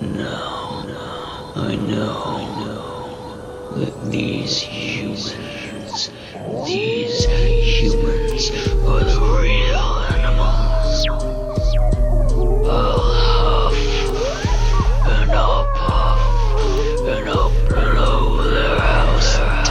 Now, I know that these humans are the real animals. I'll huff, and I'll puff, and I'll blow their house down.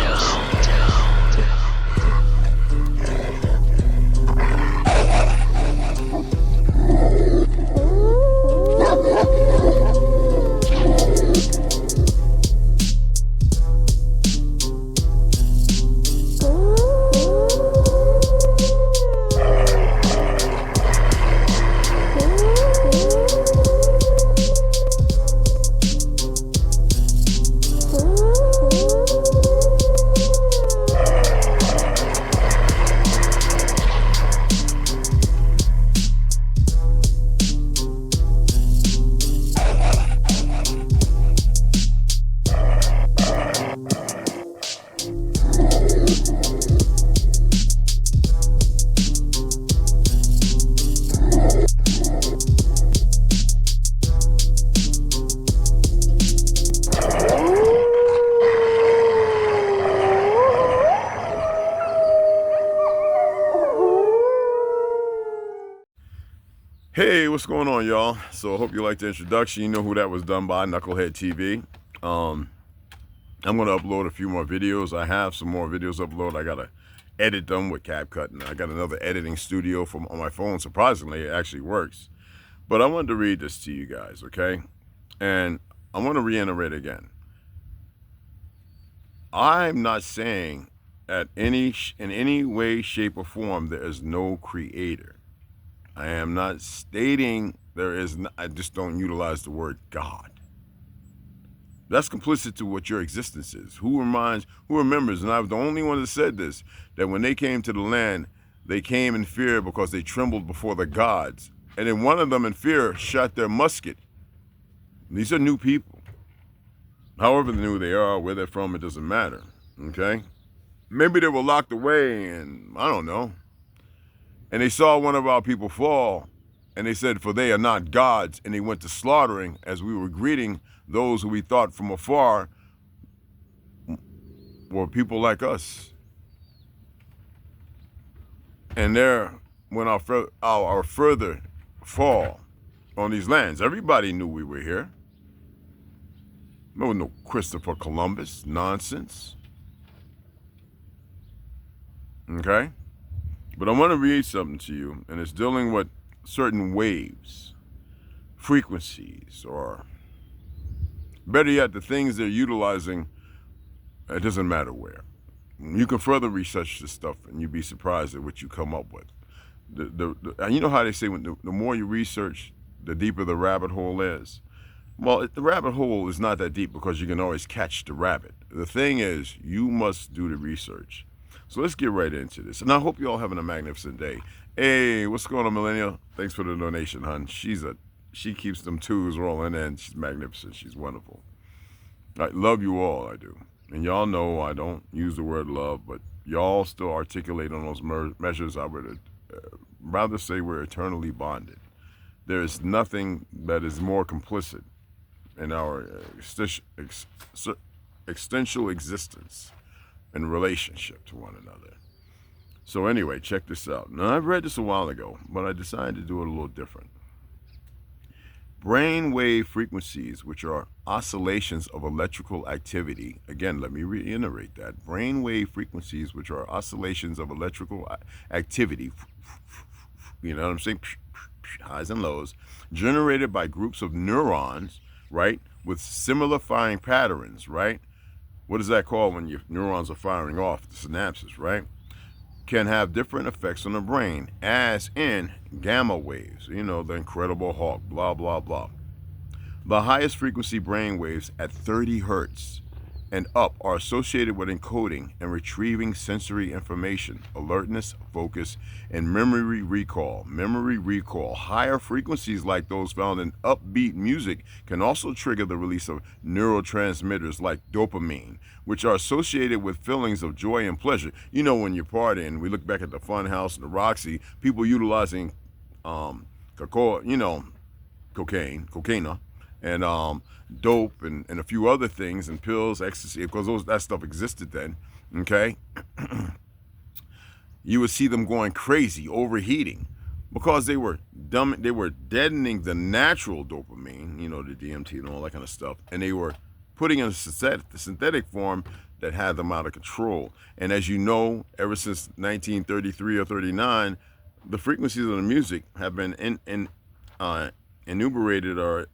Hey, what's going on, y'all? So I hope you liked the introduction. You know who that was done by, Knucklehead TV. I'm going to upload a few more videos. I have some more videos upload. I got to edit them with CapCut, and I got another editing studio on my phone. Surprisingly, it actually works. But I wanted to read this to you guys, okay? And I want to reiterate again. I'm not saying in any way, shape, or form there is no creator. I am not stating there is, I just don't utilize the word God. That's complicit to what your existence is. Who remembers, and I was the only one that said this, that when they came to the land, they came in fear because they trembled before the gods. And then one of them in fear shot their musket. These are new people. However new they are, where they're from, it doesn't matter, okay? Maybe they were locked away and, I don't know. And they saw one of our people fall, and they said, for they are not gods, and they went to slaughtering as we were greeting those who we thought from afar were people like us. And there went our further fall on these lands. Everybody knew we were here. There was no Christopher Columbus nonsense. Okay? But I want to read something to you, and it's dealing with certain waves, frequencies, or better yet, the things they're utilizing. It doesn't matter where. You can further research this stuff, and you'd be surprised at what you come up with. And you know how they say the more you research, the deeper the rabbit hole is? Well, the rabbit hole is not that deep because you can always catch the rabbit. The thing is, you must do the research. So let's get right into this. And I hope you all having a magnificent day. Hey, what's going on, Millennial? Thanks for the donation, hon. She keeps them twos rolling in. She's magnificent. She's wonderful. I love you all, I do. And y'all know I don't use the word love, but y'all still articulate on those measures. I would rather say we're eternally bonded. There is nothing that is more complicit in our existential existence and relationship to one another. So anyway, check this out. Now, I've read this a while ago, but I decided to do it a little different. Brainwave frequencies, which are oscillations of electrical activity. Again, let me reiterate that. Brainwave frequencies, which are oscillations of electrical activity. You know what I'm saying? Highs and lows, generated by groups of neurons, right, with similar firing patterns, right? What is that called when your neurons are firing off, the synapses, right? Can have different effects on the brain, as in gamma waves, you know, the Incredible Hulk, blah, blah, blah. The highest frequency brain waves at 30 hertz and up are associated with encoding and retrieving sensory information, alertness, focus, and memory recall. Higher frequencies like those found in upbeat music can also trigger the release of neurotransmitters like dopamine, which are associated with feelings of joy and pleasure. You know, when you're partying, we look back at the Fun House and the Roxy, people utilizing cocaine, and dope and a few other things and pills, ecstasy, because that stuff existed then. Okay, you would see them going crazy, overheating, because they were dumb. They were deadening the natural dopamine, the DMT and all that kind of stuff, and they were putting in the synthetic form that had them out of control. And as you know, ever since 1933 or 39, the frequencies of the music have been enumerated or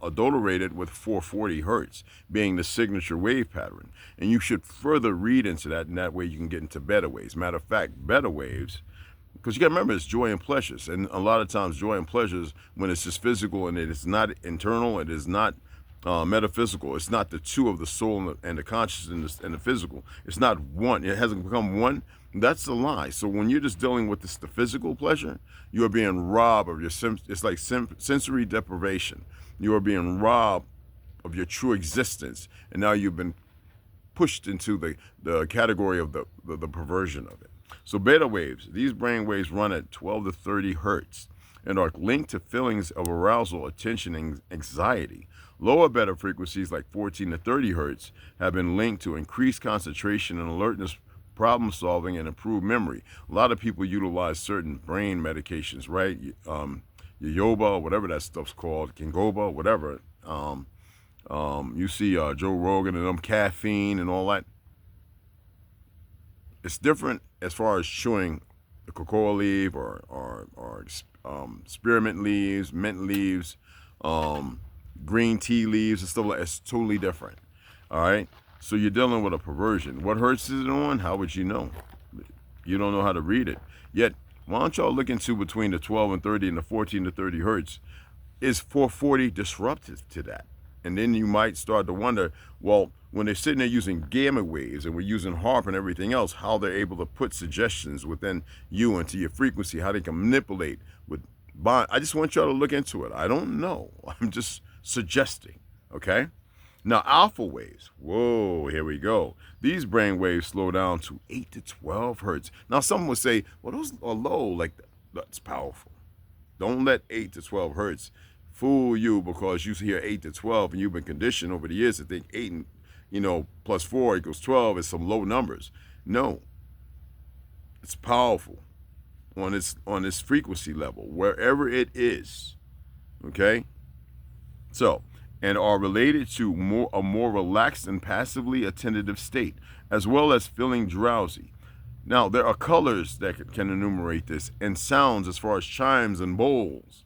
adulterated with 440 hertz being the signature wave pattern. And you should further read into that, and that way you can get into beta waves. Matter of fact, beta waves, because you got to remember, it's joy and pleasures. And a lot of times joy and pleasures, when it's just physical and it is not internal, it is not metaphysical, it's not the two of the soul and the consciousness and the physical, it's not one, it hasn't become one, that's a lie. So when you're just dealing with the physical pleasure, you are being robbed of your, it's like sensory deprivation. You are being robbed of your true existence, and now you've been pushed into the category of the perversion of it. So beta waves, these brain waves run at 12 to 30 hertz and are linked to feelings of arousal, attention, and anxiety. Lower beta frequencies like 14 to 30 hertz have been linked to increased concentration and alertness, problem solving, and improved memory. A lot of people utilize certain brain medications, right? Yoba, whatever that stuff's called, Kingoba, whatever. You see Joe Rogan and them, caffeine and all that. It's different as far as chewing the cocoa leaf or spearmint leaves, mint leaves, green tea leaves and stuff like that. It's totally different. All right. So you're dealing with a perversion. What hertz is it on? How would you know? You don't know how to read it. Yet, why don't y'all look into between the 12 and 30 and the 14 to 30 hertz? Is 440 disruptive to that? And then you might start to wonder, well, when they're sitting there using gamma waves and we're using HARP and everything else, how they're able to put suggestions within you into your frequency, how they can manipulate with bond. I just want y'all to look into it. I don't know. I'm just suggesting, okay? Now, alpha waves, whoa, here we go. These brain waves slow down to 8 to 12 hertz. Now, some would say, well, those are low, like that's powerful. Don't let 8 to 12 hertz fool you, because you hear 8 to 12 and you've been conditioned over the years to think 8 and, plus 4 equals 12 is some low numbers. No, it's powerful on its frequency level, wherever it is, okay? So, and are related to a more relaxed and passively attentive state, as well as feeling drowsy. Now, there are colors that can enumerate this, and sounds as far as chimes and bowls.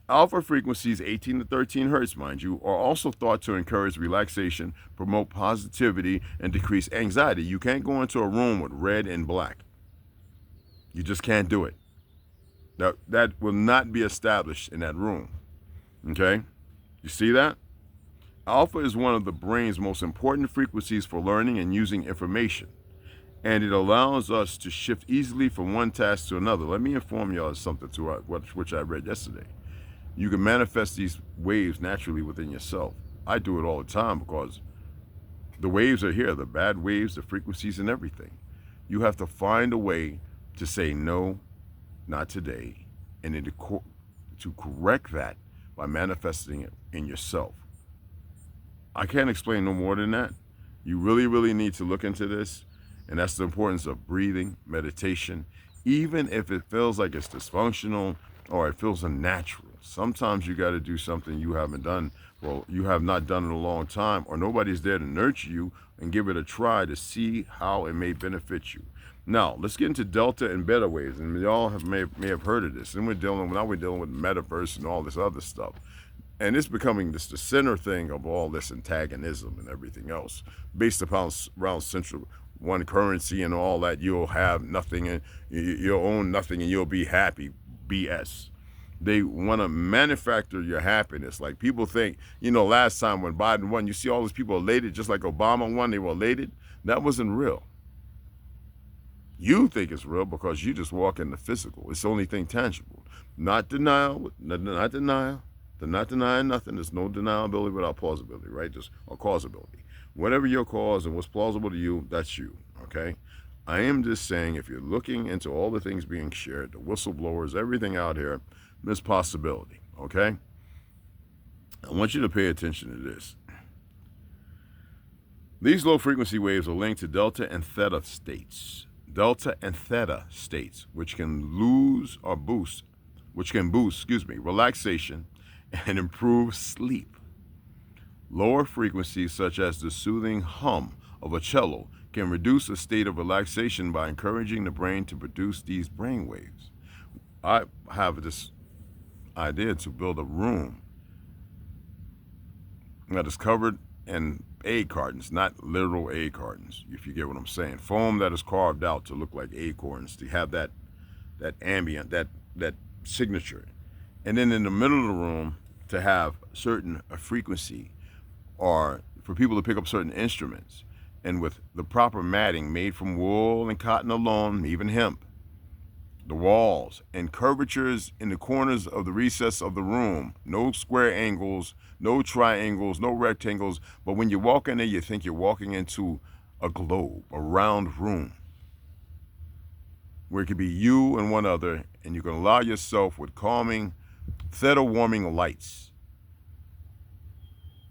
Alpha frequencies, 18 to 13 hertz, mind you, are also thought to encourage relaxation, promote positivity, and decrease anxiety. You can't go into a room with red and black. You just can't do it. That will not be established in that room, okay? You see that? Alpha is one of the brain's most important frequencies for learning and using information, and it allows us to shift easily from one task to another. Let me inform y'all of something which I read yesterday. You can manifest these waves naturally within yourself. I do it all the time because the waves are here, the bad waves, the frequencies, and everything. You have to find a way to say no, not today, and then to correct that by manifesting it in yourself. I can't explain no more than that. You really, really need to look into this, and that's the importance of breathing, meditation, even if it feels like it's dysfunctional or it feels unnatural. Sometimes you got to do something you haven't done, well, you have not done in a long time, or nobody's there to nurture you and give it a try to see how it may benefit you. Now, let's get into delta and beta waves, and y'all may have heard of this. And we're dealing with metaverse and all this other stuff. And it's becoming just the center thing of all this antagonism and everything else, based upon around central one currency and all that. You'll have nothing and you'll own nothing and you'll be happy. BS. They want to manufacture your happiness. Like people think, last time when Biden won, you see all these people elated, just like Obama won, they were elated. That wasn't real. You think it's real because you just walk in the physical. It's the only thing tangible. Not denial, not denial. They're not denying nothing. There's no deniability without plausibility, right? Or causability. Whatever your cause and what's plausible to you, that's you, okay? I am just saying, if you're looking into all the things being shared, the whistleblowers, everything out here, there's possibility, okay? I want you to pay attention to this. These low frequency waves are linked to delta and theta states. Delta and theta states, which can boost, relaxation and improve sleep. Lower frequencies, such as the soothing hum of a cello, can reduce a state of relaxation by encouraging the brain to produce these brain waves. I have this idea to build a room that is covered in egg cartons, not literal egg cartons, if you get what I'm saying. Foam that is carved out to look like acorns, to have that ambient, that signature. And then in the middle of the room to have certain frequency, or for people to pick up certain instruments, and with the proper matting made from wool and cotton alone, even hemp. The walls and curvatures in the corners of the recess of the room. No square angles, no triangles, no rectangles. But when you walk in there, you think you're walking into a globe, a round room, where it could be you and one other, and you can allow yourself with calming, theta warming lights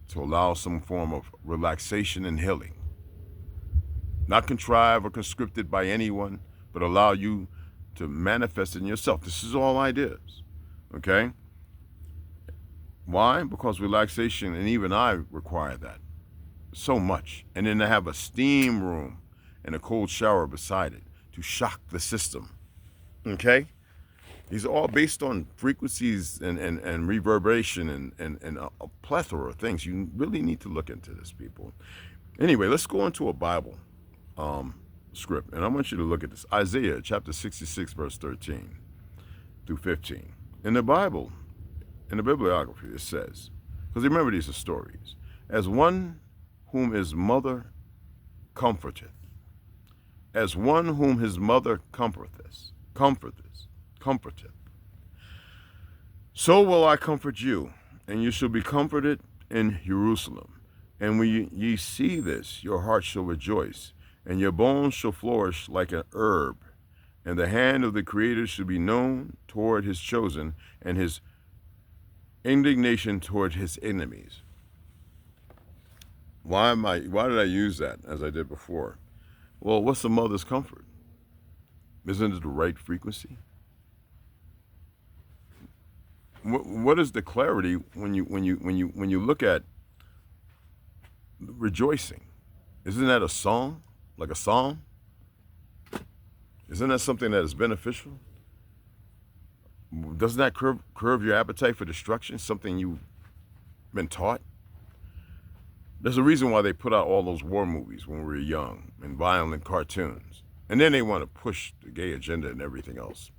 to allow some form of relaxation and healing. Not contrived or conscripted by anyone, but allow you to manifest it in yourself. This is all ideas, okay? Why? Because relaxation, and even I require that so much. And then to have a steam room and a cold shower beside it to shock the system, okay? These are all based on frequencies and reverberation and a plethora of things. You really need to look into this, people. Anyway, let's go into a Bible script, and I want you to look at this. Isaiah chapter 66, verse 13 through 15. In the Bible, in the bibliography, it says, because remember, these are stories, as one whom his mother comforteth, as one whom his mother comforteth, so will I comfort you, and you shall be comforted in Jerusalem. And when ye see this, your heart shall rejoice, and your bones shall flourish like an herb, and the hand of the Creator shall be known toward his chosen, and his indignation toward his enemies. Why did I use that as I did before? Well, what's a mother's comfort? Isn't it the right frequency? What is the clarity when you look at rejoicing? Isn't that a song? Like a psalm? Isn't that something that is beneficial? Doesn't that curb your appetite for destruction? Something you've been taught? There's a reason why they put out all those war movies when we were young, and violent cartoons. And then they want to push the gay agenda and everything else.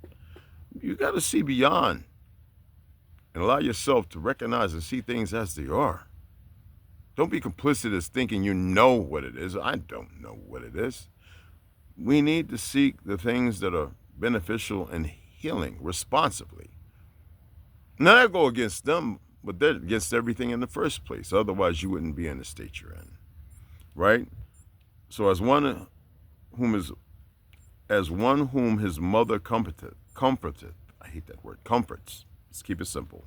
You got to see beyond and allow yourself to recognize and see things as they are. Don't be complicit as thinking you know what it is. I don't know what it is. We need to seek the things that are beneficial and healing responsibly. Not I go against them, but they're against everything in the first place. Otherwise, you wouldn't be in the state you're in, right? So as one whom his mother comforteth, I hate that word, comforts. Let's keep it simple.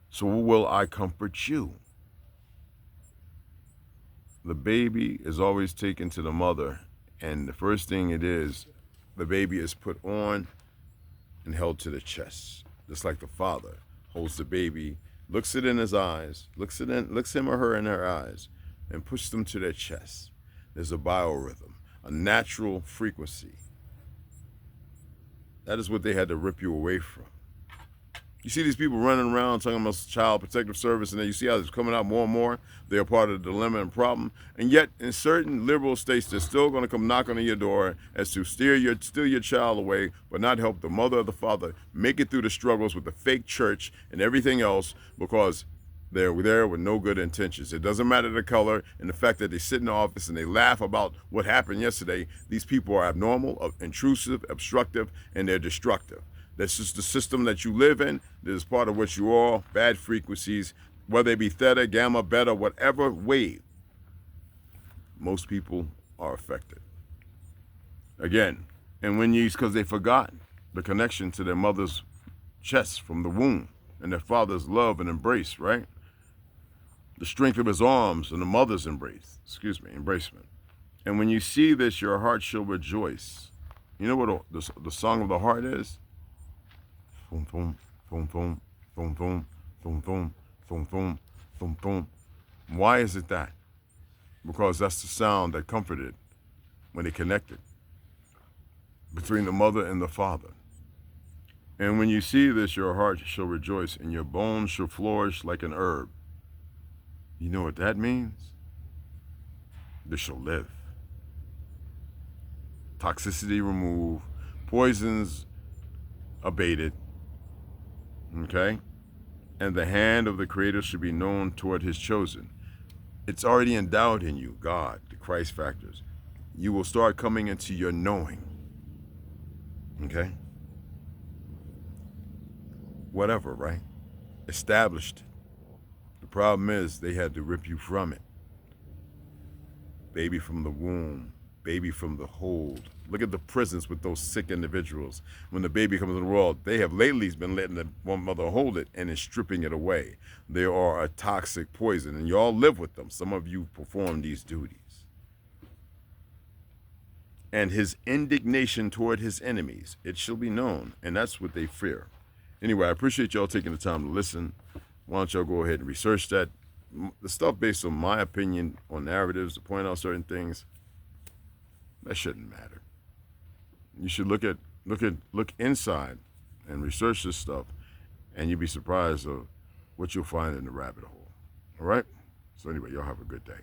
So will I comfort you. The baby is always taken to the mother, and the first thing it is, the baby is put on and held to the chest, just like the father holds the baby, looks it in his eyes, looks him or her in their eyes, and pushes them to their chest. There's a biorhythm, a natural frequency. That is what they had to rip you away from. You see these people running around talking about child protective service, and then you see how it's coming out more and more. They're part of the dilemma and problem. And yet, in certain liberal states, they're still going to come knocking on your door as to steal your child away, but not help the mother or the father make it through the struggles with the fake church and everything else, because they're there with no good intentions. It doesn't matter the color and the fact that they sit in the office and they laugh about what happened yesterday. These people are abnormal, intrusive, obstructive, and they're destructive. That's just the system that you live in. That is part of what you are. Bad frequencies, whether it be theta, gamma, beta, whatever wave. Most people are affected. Again, and because they forgot the connection to their mother's chest from the womb and their father's love and embrace, right? the strength of his arms and the mother's embracement. And when you see this, your heart shall rejoice. You know what the song of the heart is? Boom, boom, boom, boom, boom, boom, boom, boom, boom, boom, boom, boom. Why is it that? Because that's the sound that comforted when they connected between the mother and the father. And when you see this, your heart shall rejoice, and your bones shall flourish like an herb. You know what that means? They shall live. Toxicity removed, poisons abated, okay? And the hand of the Creator should be known toward his chosen. It's already endowed in you, God, the Christ factors. You will start coming into your knowing, okay? Whatever, right? Established. The problem is they had to rip you from it. Baby from the womb, baby from the hold. Look at the prisons with those sick individuals. When the baby comes in the world, they have lately been letting the one mother hold it and is stripping it away. They are a toxic poison, and you all live with them. Some of you perform these duties. And his indignation toward his enemies, it shall be known, and that's what they fear. Anyway, I appreciate y'all taking the time to listen. Why don't y'all go ahead and research that. The stuff based on my opinion on narratives to point out certain things, that shouldn't matter. You should look inside and research this stuff, and you'll be surprised of what you'll find in the rabbit hole. All right? So anyway, y'all have a good day.